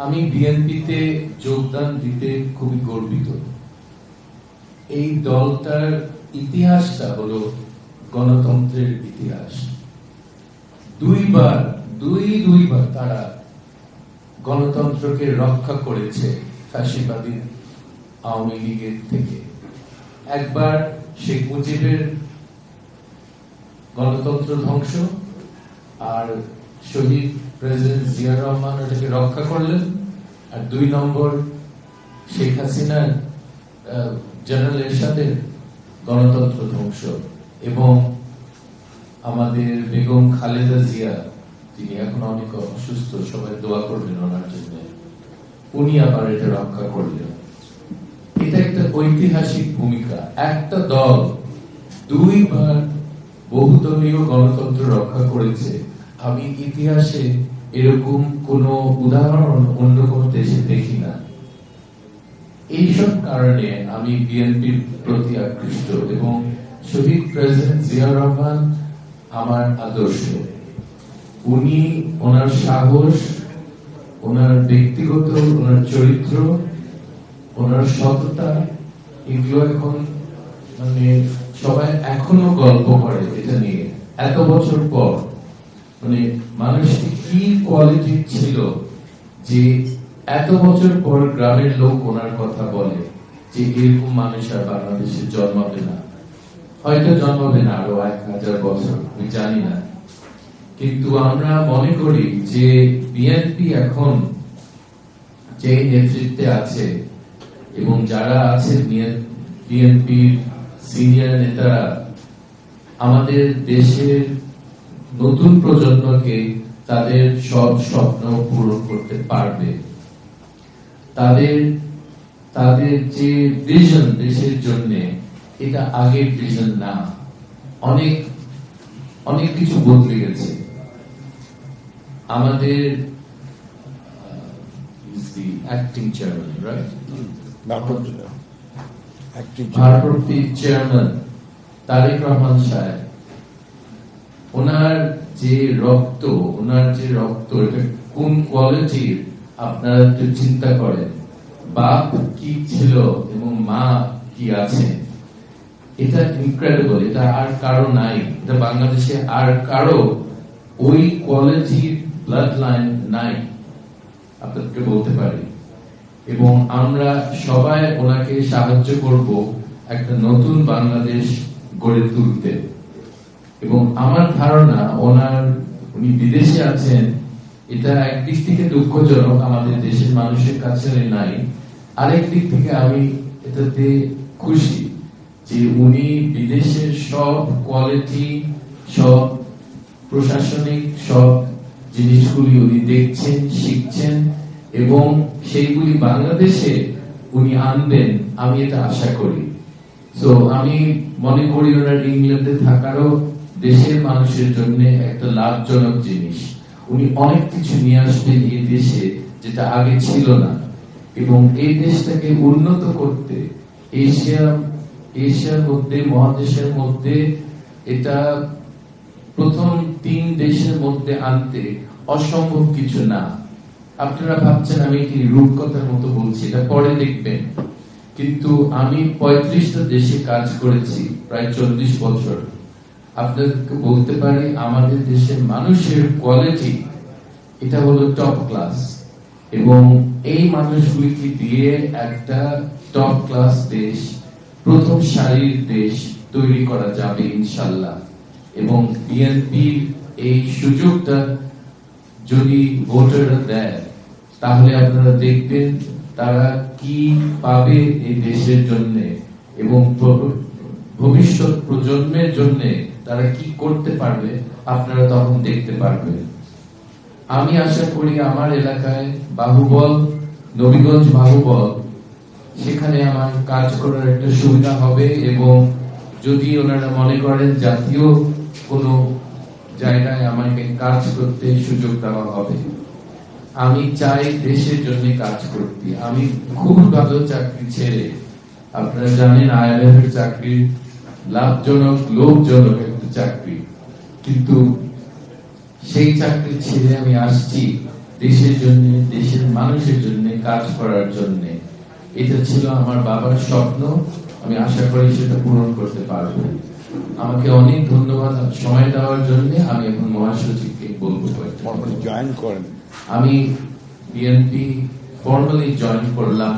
আমি বিএনপিতে যোগদান দিতে খুবই গর্বিত। এই দলটার ইতিহাসটা হলো গণতন্ত্রের ইতিহাস। দুইবার তারা গণতন্ত্রকে রক্ষা করেছে ফ্যাসিবাদী আওয়ামী লীগের থেকে। একবার শেখ মুজিবের গণতন্ত্র ধ্বংস, আর শহীদ প্রেসিডেন্ট জিয়া রহমান ওটাকে রক্ষা করলেন। আর 2 নম্বর শেখ হাসিনার জেনারেল এরশাদের গণতন্ত্র ধ্বংস, এবং আমাদের বেগম খালেদা জিয়া, তিনি এখন অনেক অসুস্থ, সবাই দোয়া করবেন ওনার জন্য, উনি আবার এটা রক্ষা করলেন। এটা একটা ঐতিহাসিক ভূমিকা। একটা দল 2বার বহুদলীয় গণতন্ত্র রক্ষা করেছে। আমি ইতিহাসে এরকম কোন উদাহরণ অন্য কোন দেশে দেখি না। এইসব কারণে আমি বিএনপির প্রতি আকৃষ্ট, এবং শহীদ প্রেসিডেন্ট জিয়া রহমান আমার আদর্শ। উনি ওনার সাহস, ওনার ব্যক্তিগত, ওনার চরিত্র, ওনার সততা, এগুলো এখন মানে সবাই এখনো গল্প করে এটা নিয়ে। এত বছর পর মানে মানুষটি কি কোয়ালিটি ছিল যে এত বছর পর গ্রামের লোক ওনার কথা বলে যে এরকম মানুষ আর বাংলাদেশে জন্মাবে না, হয়তো জন্মাবে না আরো 1000 বছর, আমি জানি না। কিন্তু আমরা মনে করি যে বিএনপি এখন যে নেতৃত্বে আছে এবং যারা আছে বিএনপির সিনিয়র নেতারা আমাদের দেশের নতুন প্রজন্মকে তাদের সব স্বপ্ন পূরণ করতে পারবে। তাদের যে ভিশন দেশের জন্য, এটা আগের ভিশন না। অনেক কিছু বদলে গেছে। আমাদের অ্যাক্টিং চেয়ারম্যান, রাইট, ভারপ্রাপ্ত চেয়ারম্যান তারেক রহমান সাহেব, ওনার যে রক্ত এটা কোন কোয়ালিটির আপনারা একটু চিন্তা করেন। বাপ কি ছিল এবং মা কি আছে, এটা ইনক্রেডিবল। এটা আর কারো নাই, এটা বাংলাদেশে আর কারো ওই কোয়ালিটির ব্লাড লাইন নাই, আপনাদেরকে বলতে পারি। এবং আমরা সবাই ওনাকে সাহায্য করব একটা নতুন বাংলাদেশ গড়ে তুলতে। এবং আমার ধারণা উনি বিদেশে আছেন, এটা একদিক থেকে দুঃখজনক, আমাদের দেশের মানুষের কাছে নাই। আরেক দিক থেকে আমি এটাতে খুশি যে উনি বিদেশের সব কোয়ালিটি, সব প্রশাসনিক সব জিনিসগুলি উনি দেখছেন, শিখছেন, এবং সেইগুলি বাংলাদেশে উনি আনবেন, আমি এটা আশা করি। তো আমি মনে করি ওনার ইংল্যান্ডে থাকারও দেশের মানুষের জন্য একটা লাভজনক জিনিস। উনি অনেক কিছু নিয়ে আসবেন এই দেশে যেটা আগে ছিল না, এবং এই দেশটাকে উন্নত করতে এশিয়ার মধ্যে, মহাদেশের মধ্যে, এটা প্রথম 3 দেশের মধ্যে আনতে অসম্ভব কিছু না। আপনারা ভাবছেন আমি কি রূপকথার মতো বলছি, এটা পরে দেখবেন। কিন্তু আমি 35টা দেশে কাজ করেছি প্রায় 40 বছর। আপনাদেরকে বলতে পারি আমাদের দেশের মানুষের কোয়ালিটি এটা হলো টপ ক্লাস, এবং এই মানুষগুলিকে দিয়ে একটা টপ ক্লাস দেশ, প্রথম সারির দেশ তৈরি করা যাবে ইনশাল্লাহ। এবং বিএনপির এই সুযোগটা যদি ভোটাররা দেয়, তাহলে আপনারা দেখবেন তারা কি পাবে এই দেশের জন্য, এবং ভবিষ্যৎ প্রজন্মের জন্য তারা কি করতে পারবে, আপনারা তখন দেখতে পারবেন। আমি আশা করি আমার এলাকায় বাহুবল, নবীগঞ্জ বাহুবল, সেখানে আমার কাজ করার একটা সুবিধা হবে, এবং যদি ওনারা মনে করেন জাতীয় কোনো জায়গায় আমাকে কাজ করতে সুযোগ দেওয়া হবে, আমি চাই দেশের জন্য কাজ করতে। আমি খুব ভালো চাকরি ছেড়ে, আপনারা জানেন IMF এর চাকরি লাভজনক, লোভজনক একটা চাকরি, কিন্তু সেই চাকরি ছেড়ে আমি আসছি দেশের জন্য, দেশের মানুষের জন্য কাজ করার জন্য। এটা ছিল আমার বাবার স্বপ্ন, আমি আশা করি সেটা পূরণ করতে পারবো। আমাকে অনেক ধন্যবাদ সময় দেওয়ার জন্য। আমি এখন মহাসচিবকে বলবো জয়েন করেন। আমি বিএনপি ফর্মালি জয়েন করলাম।